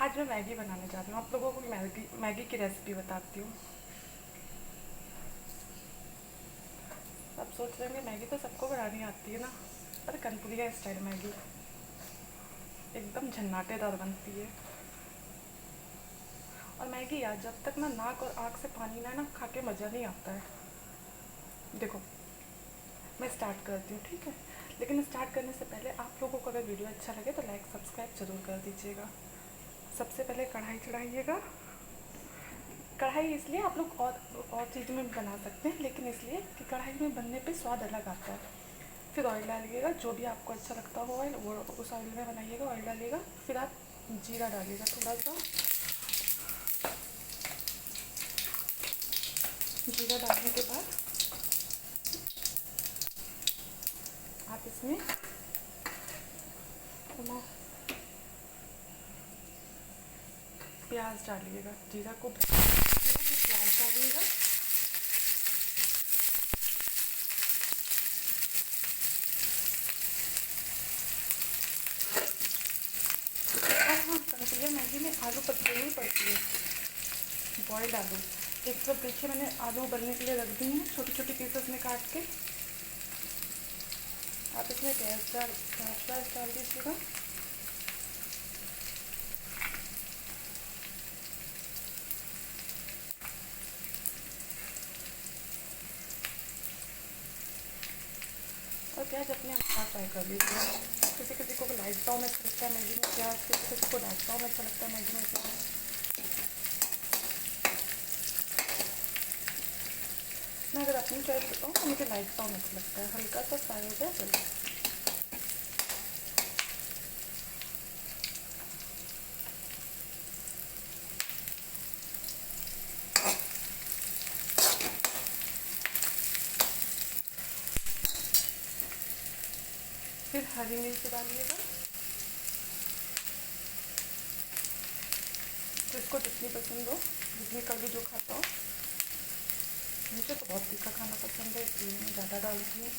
आज मैं मैगी बनाने जा रही हूँ। आप लोगों को मैगी की रेसिपी बताती हूँ। आप सोच रहे होंगे मैगी तो सबको बनानी आती है ना, पर कनपुरिया स्टाइल मैगी एकदम झन्नाटेदार बनती है। और मैगी यार जब तक ना नाक और आँख से पानी ना खा के मज़ा नहीं आता है। देखो मैं स्टार्ट करती हूँ, ठीक है। लेकिन स्टार्ट करने से पहले आप लोगों को अगर वीडियो अच्छा लगे तो लाइक सब्सक्राइब जरूर कर दीजिएगा। सबसे पहले कढ़ाई चढ़ाइएगा। कढ़ाई इसलिए आप लोग और चीज़ में बना सकते हैं, लेकिन इसलिए कि कढ़ाई में बनने पे स्वाद अलग आता है। फिर ऑयल डालिएगा, जो भी आपको अच्छा लगता हो ऑयल वो उस ऑयल में बनाइएगा। ऑयल डालिएगा, फिर आप जीरा डालिएगा थोड़ा सा। जीरा डालने के बाद आप इसमें प्याज डालिएगा। जीरा को प्याज डालिएगा। और हाँ, कनपुरिया मैगी में आलू पत्ते ही पड़ती है, बॉयल्ड आलू। एक तरफ देखिए मैंने आलू उबलने के लिए रख दी हैं छोटी छोटी पीसेस में काट के। आप इसमें गैस डाल दीजिएगा। और प्याज अपने अनुसार फ्राई कर लीजिए। किसी किसी को लाइट ब्राउन अच्छा लगता है मैगी में प्याज, किसी को डार्क ब्राउन अच्छा लगता है मैगी में प्याज। मैं अगर अपनी चॉइस बताऊँ तो मुझे लाइट ब्राउन अच्छा लगता है, हल्का सा फ्राई हो जाए तो। फिर हरी मिर्च डालिएगा, जिसको जितनी पसंद हो, जितनी कड़ी जो खाता हो। मुझे तो बहुत तीखा खाना पसंद है, इसलिए मैं ज़्यादा डालती हूँ।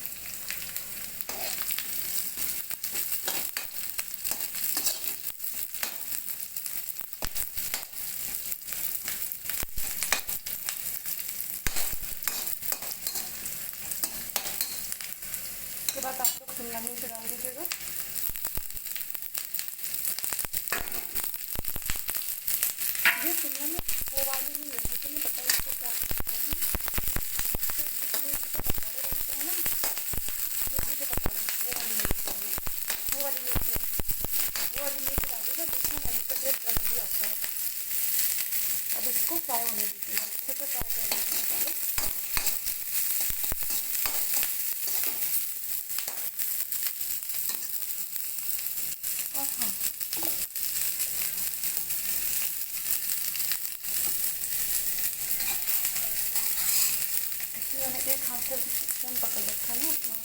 उसके बाद आप लोग शिमला मिर्च डाल दीजिएगा। ये शिमला मिर्च वो वाली नहीं है, मुझे नहीं पता इसको क्या कहते हैं। इस मिर्च के पकौड़े बनते हैं ना, मिर्ची के पकौड़े, वो वाली मिर्च डाली, वो वाली मिर्च नहीं, वो वाली मिर्च डालिएगा, जिसमें मैगी का टेस्ट अलग ही आता है। अब इसको फ्राई होने दीजिएगा, अच्छे से फ्राई कर लीजिए पहले। और हाँ, एक्चुअली मैंने एक हाथ से फ़ोन पकड़ रखा है ना अपना,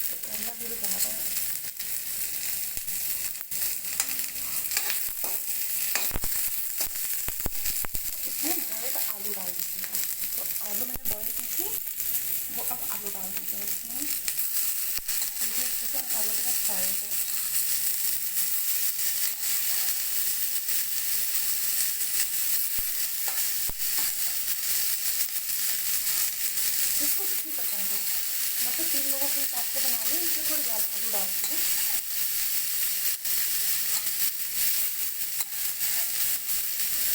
तो कैमरा हिल जा रहा है। इसमें बॉयल्ड आलू डाल दीजिएगा। तो आलू मैंने बॉयल की थी, वो अब आलू डाल दीजिएगा इसमें। मुझे अच्छे से मसालों के साथ फ्राई हो जाए। इसको जितनी पसंद है, मैं तो 3 लोगों के हिसाब से बना रही हूँ, इसलिए थोड़ी ज़्यादा आलू डालती हूँ।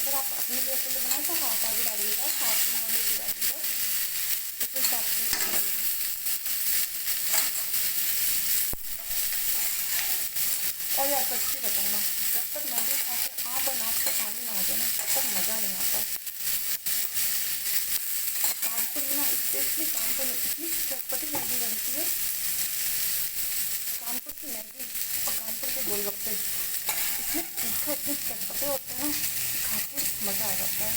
अगर आप अपने जैसे लिए बनाए तो हाफ आलू डालिएगा, हाफ शिमला मिर्च डालिएगा, इस हिसाब से डालिएगा। और यार सच्ची बताओ ना, जब तक मैगी खा के आँख और नाक से पानी ना आ जाए ना, तब तक मज़ा नहीं आता। कानपुर में ना, स्पेशली कानपुर में इतनी चटपटी मैगी बनती है। कानपुर की मैगी और कानपुर के गोलगप्पे इतने तीखे, इतने चटपटे होते हैं ना, खा के मज़ा आ जाता है।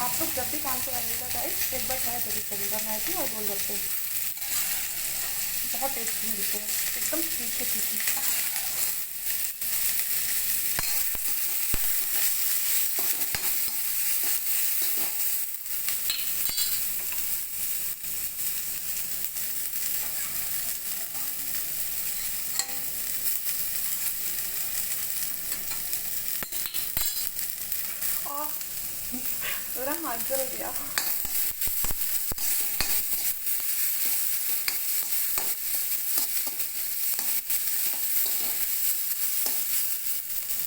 आप लोग जब भी कानपुर आइएगा गाइस, एक बार ट्राई जरूर करिएगा मैगी और गोलगप्पे, बहुत टेस्टी मिलते हैं, एकदम तीखे तीखे। जल गया।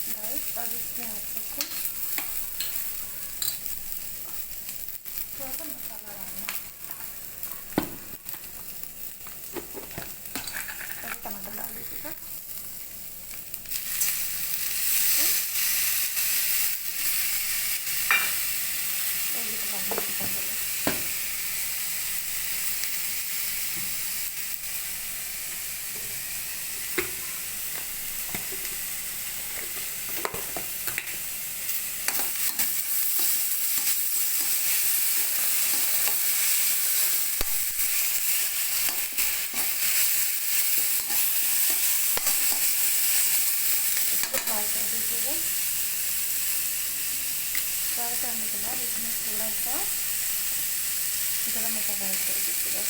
गाइस अब इसमें आप सबको थोड़ा सा मसाला डालना। अभी टमाटर डाल दीजिएगा। और ये डालना है। फ्राई कर दीजिएगा। फ्राई करने के बाद इसमें थोड़ा सा गरम मसाला ऐड कर दीजिएगा।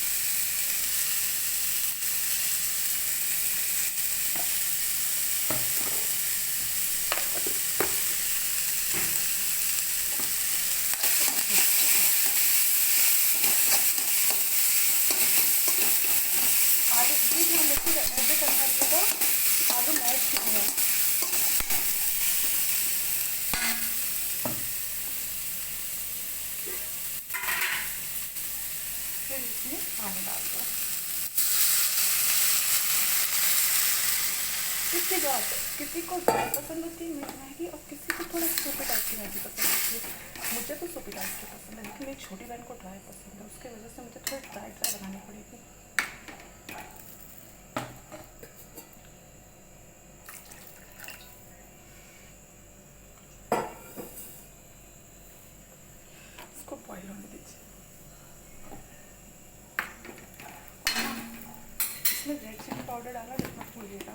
आलू भी ध्यान रखिएगा, ऐसे करना चाहिएगा आलू मैश नहीं है। फिर इसमें पानी डाल दो। इसके बाद किसी को ड्राई पसंद होती है मीठी मैगी और किसी को थोड़ा सूपी टाइप की मैगी पसंद होती है। मुझे तो सूपी टाइप की पसंद है, लेकिन मेरी छोटी बहन को ड्राई पसंद है, उसकी वजह से मुझे थोड़ी ड्राई बनानी पड़ेगी। इसको बॉईल होने दीजिए। इसमें रेड चिली पाउडर डालना जितना भूलिएगा,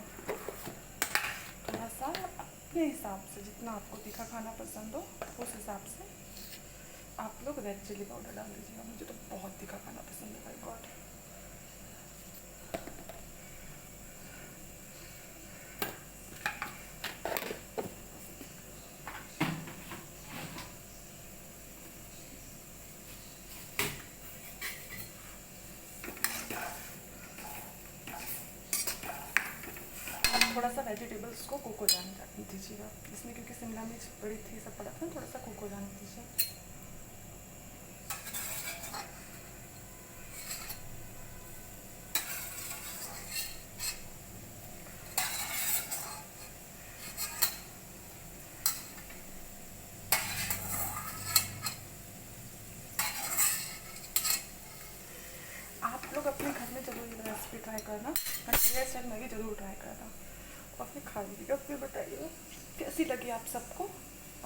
थोड़ा सा अपने हिसाब से, जितना आपको तीखा खाना पसंद हो उस हिसाब से आप लोग रेड चिली पाउडर डाल दीजिएगा। मुझे तो बहुत तीखा खाना पसंद है, माय गॉड। थोड़ा सा वेजिटेबल्स को कुक हो जाने दीजिएगा इसमें, क्योंकि शिमला मिर्च बड़ी थी, सब पड़ा था, थोड़ा सा कुक हो जाने दीजिए। आप लोग अपने घर में जरूर ये रेसिपी ट्राई करना, कंटिन्यूस स्टाइल मैगी जरूर ट्राई करना और फिर खा लीजिएगा, फिर बताइएगा कैसी लगी आप सबको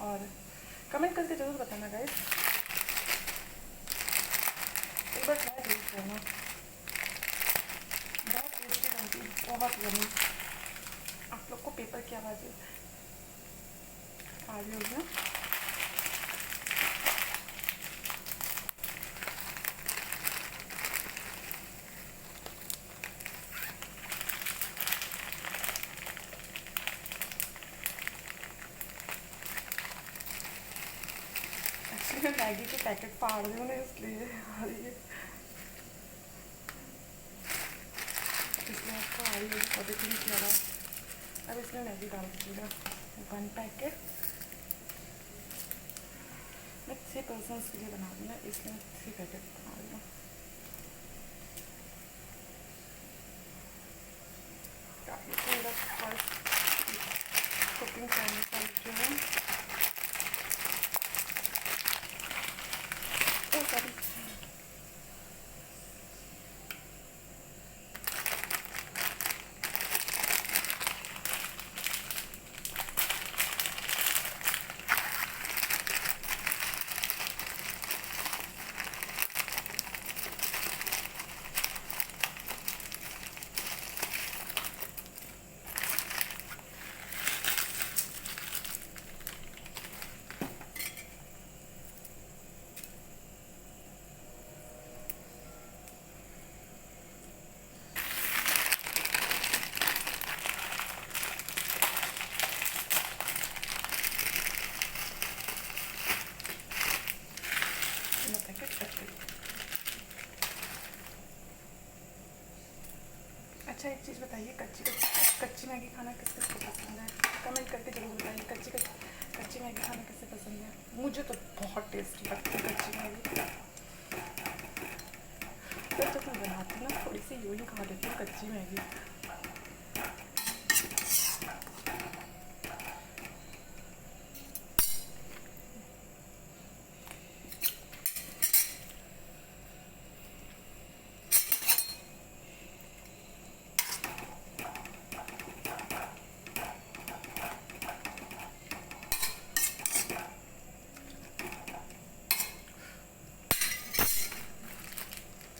और कमेंट करके ज़रूर बताना गाइस। एक बार ट्राई जरूर करना, बहुत टेस्टी बनती है, बहुत यम्मी। आप लोग को पेपर की आवाज़ आ रही होगी ना। मैं मैगी के पैकेट फाड़ रही हूँ ना, इसलिए आ रही है, इसलिए आपको आ रही है पता नहीं क्या रहा। अब इसमें मैगी डाल दीजिएगा 1 पैकेट। मैं 6 पर्सन्स के लिए बना रही हूँ ना, इसलिए मैं 3 पैकेट बना रही हूँ। मेरा फर्स्ट कुकिंग चैनल का जो है, ओ सॉरी, अच्छा एक चीज़ बताइए, कच्ची मैगी खाना किस किस को पसंद है? कमेंट करके जरूर बताइए। कच्ची मैगी खाना किससे पसंद है? मुझे तो बहुत टेस्टी लगती है कच्ची मैगी। तो जब मैं बनाती हूँ ना, थोड़ी सी यूँ ही खा लेती हूँ कच्ची मैगी।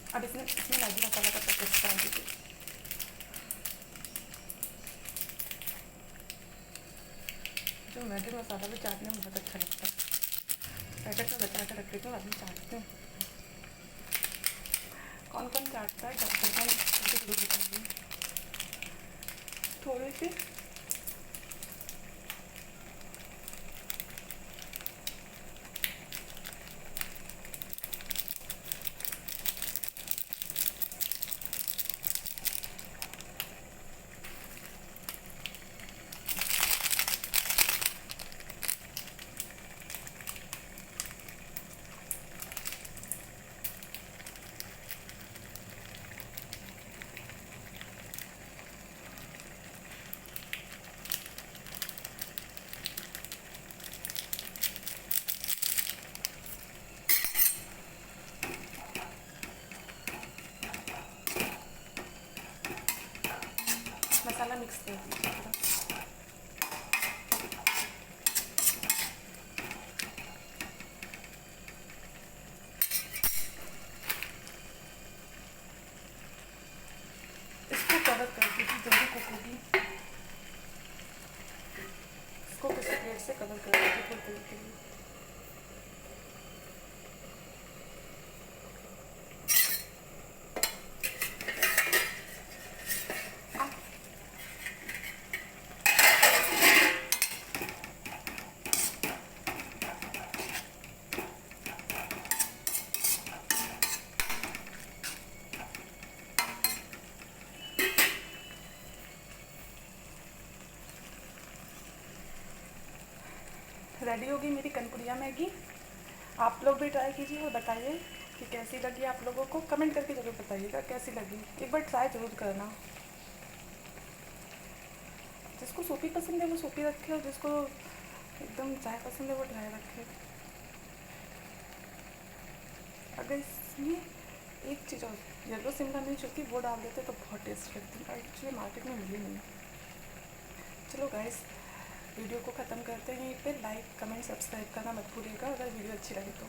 अब इसमें मैगी मसाला का पैकेट डाल दीजिए। जो मैगी मसाला भी चाटने में बहुत अच्छा लगता है। पैकेट में बचा के रख लेती हूँ, आदमी चाटते हैं। कौन कौन चाटता है घर में जरूर बताइए। थोड़ी सी मसाला मिक्स कर दीजिए थोड़ा। इसको कवर कर दीजिए, जल्दी कुक होगी। इसको किसी प्लेट से कवर कर दीजिए थोड़ी देर के लिए। रेडी होगी मेरी कनपुड़िया मैगी। आप लोग भी ट्राई कीजिए और बताइए कि कैसी लगी आप लोगों को। कमेंट करके ज़रूर बताइएगा कैसी लगी। एक बार ट्राई ज़रूर करना। जिसको सूपी पसंद है वो सूपी रखे, और जिसको एकदम चाय पसंद है वो ड्राई रखे। अगर इसमें एक चीज़ और, येलो शिमला मिर्च होती है वो डाल देते तो बहुत टेस्ट लगती है। एक्चुअली मार्केट में मिली नहीं। चलो गाइस, वीडियो को ख़त्म करते हैं। यहीं पे लाइक कमेंट सब्सक्राइब करना मत भूलिएगा अगर वीडियो अच्छी लगे तो।